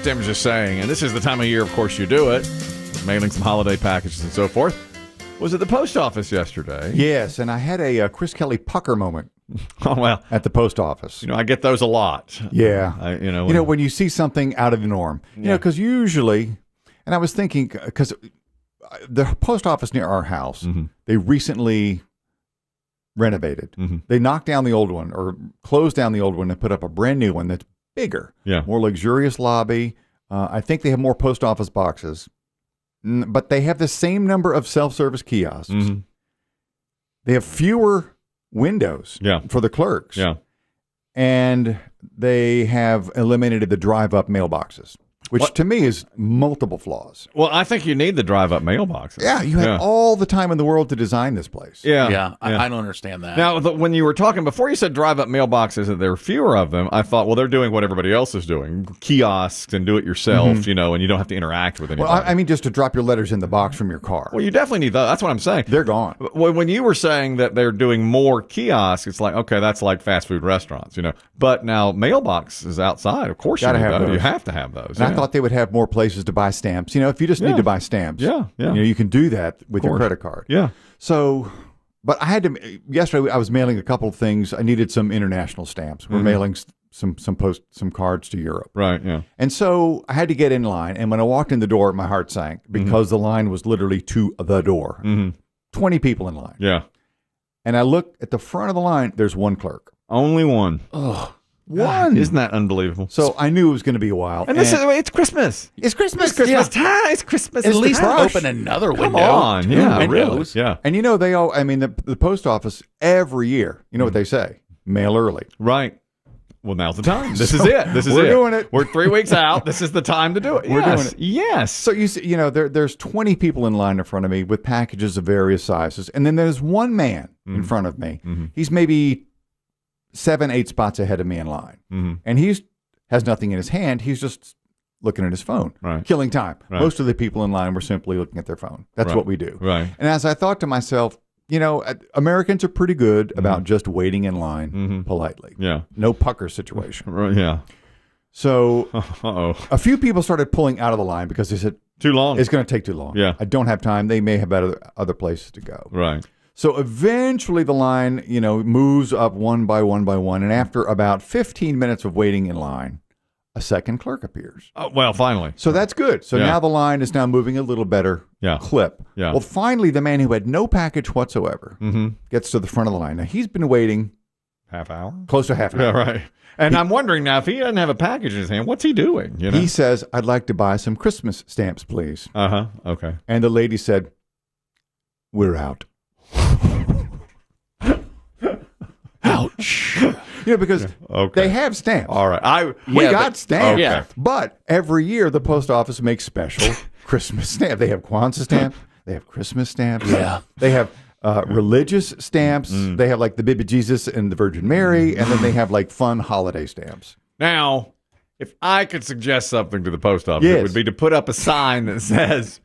Demm just saying, and this is the time of year, of course, you do it, mailing some holiday packages and so forth. Was at the post office yesterday. Yes, and I had a Chris Kelly pucker moment. Oh, well. At the post office. I get those a lot. Yeah. When you see something out of the norm. Because usually, and I was thinking, because the post office near our house, they recently renovated. They knocked down the old one or closed down the old one and put up a brand new one that's bigger, more luxurious lobby. I think they have more post office boxes, but they have the same number of self-service kiosks. They have fewer windows for the clerks. And they have eliminated the drive-up mailboxes, which to me is multiple flaws. Well, I think you need the drive-up mailboxes. Yeah, you have all the time in the world to design this place. I don't understand that. Now, when you were talking, before you said drive-up mailboxes and there are fewer of them, I thought, well, they're doing what everybody else is doing, kiosks and do-it-yourself, and you don't have to interact with anybody. Well, I mean just to drop your letters in the box from your car. Well, you definitely need that. That's what I'm saying. They're gone. When you were saying that they're doing more kiosks, it's like, okay, that's like fast food restaurants, But now mailbox is outside. Of course you need those. You have to have those. And I thought they would have more places to buy stamps. If you just need to buy stamps, you can do that with your credit card. Yeah. So, but I had to, yesterday I was mailing a couple of things. I needed some international stamps. We're mailing some cards to Europe. Right, yeah. And so I had to get in line. And when I walked in the door, my heart sank because the line was literally to the door. 20 people in line. Yeah. And I look at the front of the line, there's one clerk. Only one. Oh. One. Isn't that unbelievable? So I knew it was going to be a while. And it's Christmas. It's Christmas. It's time. It's Christmas. At least open another window. Come on. Yeah, really. Yeah. And the post office every year, what they say? Mail early. Right. Well, now's the time. This is it. We're doing it. We're 3 weeks out. This is the time to do it. We're doing it. Yes. So you see, there's 20 people in line in front of me with packages of various sizes, and then there's one man in front of me. He's maybe 7-8 spots ahead of me in line, and has nothing in his hand. He's just looking at his phone, killing time. Most of the people in line were simply looking at their phone. That's what we do. Right. And as I thought to myself, Americans are pretty good about just waiting in line politely. Yeah. No pucker situation. Right. Yeah. So a few people started pulling out of the line because they said, too long. It's going to take too long. Yeah. I don't have time. They may have other places to go. Right. So eventually the line, moves up one by one by one. And after about 15 minutes of waiting in line, a second clerk appears. Oh, well, finally. So that's good. So now the line is now moving a little better clip. Yeah. Well, finally, the man who had no package whatsoever gets to the front of the line. Now, he's been waiting half hour? Close to half an hour. Yeah, right. And I'm wondering now, if he doesn't have a package in his hand, what's he doing? He says, I'd like to buy some Christmas stamps, please. Okay. And the lady said, we're out. Ouch. Because they have stamps. All right. We got stamps. Okay. But every year the post office makes special Christmas stamps. They have Kwanzaa stamps. They have Christmas stamps. Yeah. They have religious stamps. They have like the baby Jesus and the Virgin Mary. And then they have like fun holiday stamps. Now, if I could suggest something to the post office, it would be to put up a sign that says,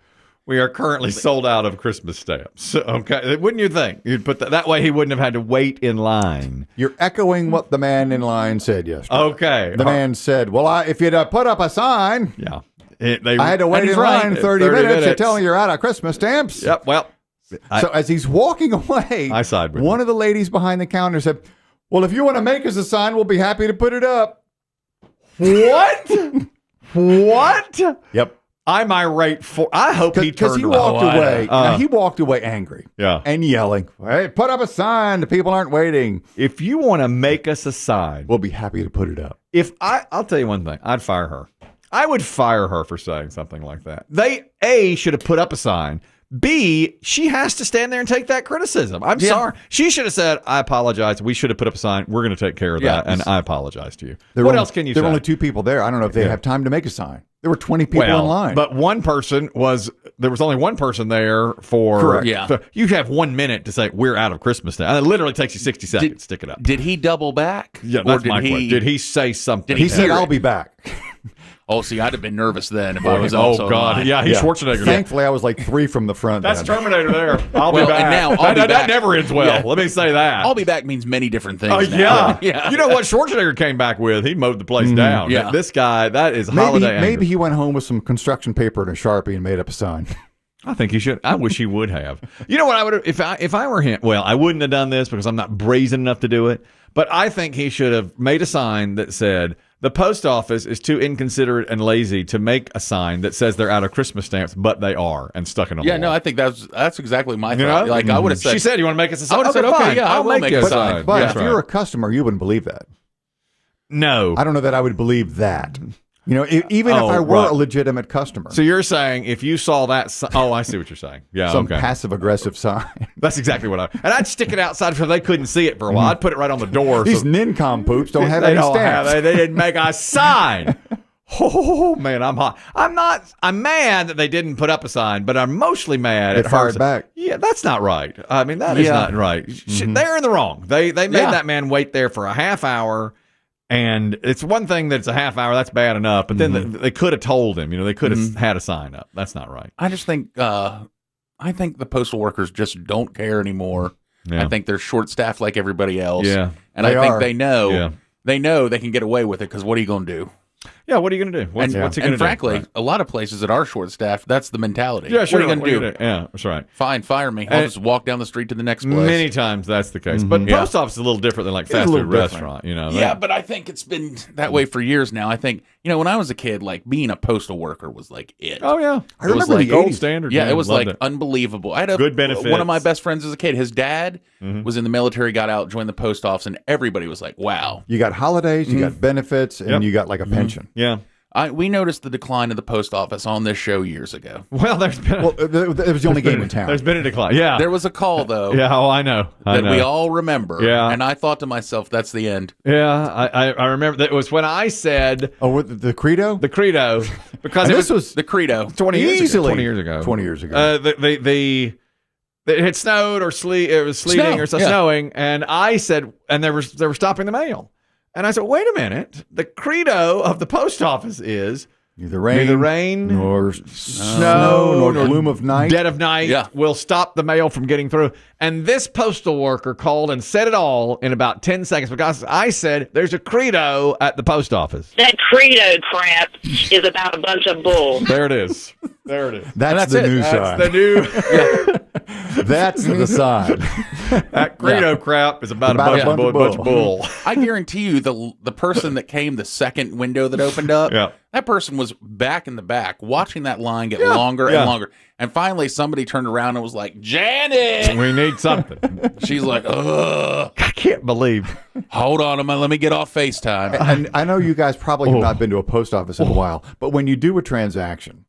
we are currently sold out of Christmas stamps. Okay, wouldn't you think? You'd put that way he wouldn't have had to wait in line. You're echoing what the man in line said yesterday. Okay. The man said, well, if you'd put up a sign. Yeah. I had to wait in line 30 minutes. You're telling you're out of Christmas stamps. Yep, well. So as he's walking away, I side with one of the ladies behind the counter said, well, if you want to make us a sign, we'll be happy to put it up. What? What? Yep. I'm irate for. I hope he turned because he walked away. He walked away angry, and yelling, "Hey, put up a sign! The people aren't waiting. If you want to make us a sign, we'll be happy to put it up." I'll tell you one thing, I'd fire her. I would fire her for saying something like that. They should have put up a sign. B, she has to stand there and take that criticism. I'm sorry. She should have said, I apologize. We should have put up a sign. We're going to take care of that, and I apologize to you. What else can you say? There were only 2 people there. I don't know if they have time to make a sign. There were 20 people in line. But there was only one person there for... Correct. Yeah. You have 1 minute to say, we're out of Christmas now. And it literally takes you 60 seconds to stick it up. Did he double back? Yeah, that's my question. Did he say something? He said, I'll be back. Oh, see, I'd have been nervous then if I was also Oh, God. alive. Yeah, he's Schwarzenegger. Thankfully, I was like 3 from the front. That's then. Terminator there. I'll Well, be back. and now I'll be that back. never ends well. Yeah. Let me say that. I'll be back means many different things. Oh, now. yeah. You know what Schwarzenegger came back with? He mowed the place down. Yeah. This guy, that is Maybe, holiday anger. maybe he went home with some construction paper and a Sharpie and made up a sign. I think he should. I wish he would have. You know what I would have, if I were him, well, I wouldn't have done this because I'm not brazen enough to do it, but I think he should have made a sign that said, the post office is too inconsiderate and lazy to make a sign that says they're out of Christmas stamps, but they are, and stuck in a Yeah, wall. no, I think that's exactly my You thought. know? Like I would have said, She said, you want to make us a sign? I would've said, okay, fine. yeah, I I'll will make you a sign. But Yeah. if you're a customer, you wouldn't believe that. No. I don't know that I would believe that. You know, even if I were right. a legitimate customer. So you're saying if you saw that, oh, I see what you're saying. Yeah, some okay. passive aggressive sign. That's exactly what and I'd stick it outside so they couldn't see it for a while. I'd put it right on the door. These so nincompoops don't have they any don't stamps. have, they didn't make a sign. Oh man, I'm hot. I'm mad that they didn't put up a sign, but I'm mostly mad They at fired her. back. Yeah, that's not right. I mean, that is not right. They're in the wrong. They made that man wait there for a half hour. And it's one thing that it's a half hour, that's bad enough. But then they could have told him, they could have had a sign up. That's not right. I just think I think the postal workers just don't care anymore. Yeah. I think they're short staffed like everybody else. Yeah. And They I think are. they know Yeah. they can get away with it because what are you going to do? Yeah, what are you going to do? What's he going to do? And frankly, Right. a lot of places that are short staffed, that's the mentality. Yeah, sure. What are you going to do? Yeah, that's right. Fine, fire me. I'll And- just walk down the street to the next place. Many times that's the case. But Yeah. post office is a little different than like a fast little food different. restaurant, Yeah, but I think it's been that way for years now. I think, when I was a kid, like being a postal worker was like it. Oh, yeah. I It was remember like the gold 80s. standard. Yeah, man. it was Loved like it. unbelievable. I had Good benefits. one of my best friends as a kid. His dad was in the military, got out, joined the post office, and everybody was like, wow. You got holidays, you got benefits, and Yep. you got like a pension. Yeah. We noticed the decline of the post office on this show years ago. Well, there's been Well, it was the only game in town. there's been a decline. Yeah. There was a call, though, Yeah, oh, I know. I that know. we all remember. Yeah. And I thought to myself, that's the end. Yeah, I remember that it was when I said Oh, with the credo? the credo because And it this was was The credo. 20 years ago. easily 20 years ago. 20 years ago. It had snowed or it was sleeting Snow, or so yeah. snowing, and I said, and they were stopping the mail, and I said, wait a minute, the credo of the post office is Neither rain, neither rain nor snow, nor gloom of night. dead of night Yeah. will stop the mail from getting through. And this postal worker called and said it all in about 10 seconds because I said there's a credo at the post office. That credo crap is about a bunch of bull. There it is. There it is. That's that's the it. new That's sign. the new. That's the sign. That credo crap is about, About a bunch of bull. I guarantee you the person that came the second window that opened up, Yeah. that person was back in the back watching that line get longer and longer. And finally somebody turned around and was like, Janet! We need something. She's like, ugh. I can't believe. Hold on a minute, let me get off FaceTime. And I know you guys probably have not been to a post office in a while, but when you do a transaction,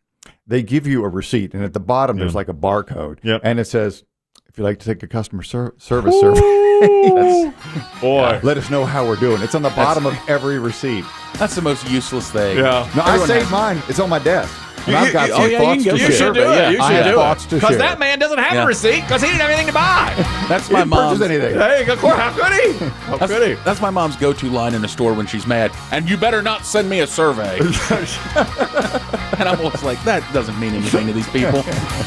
they give you a receipt, and at the bottom there's like a barcode, Yep. and it says, "If you'd like to take a customer service survey, Boy. let us know how we're doing." It's on the bottom of every receipt. That's the most useless thing. Yeah. No, I Everyone saved has- mine. It's on my desk. And You- I've got you- some oh, yeah, you thoughts can to go You share. should do it. You I should have do thoughts it. to Because share. that man doesn't have Yeah. a receipt because he didn't have anything to buy. That's He my didn't purchase mom's. anything. Hey, of course, how could he? How could he? That's my mom's go-to line in a store when she's mad. And you better not send me a survey. And I'm always like, that doesn't mean anything to these people.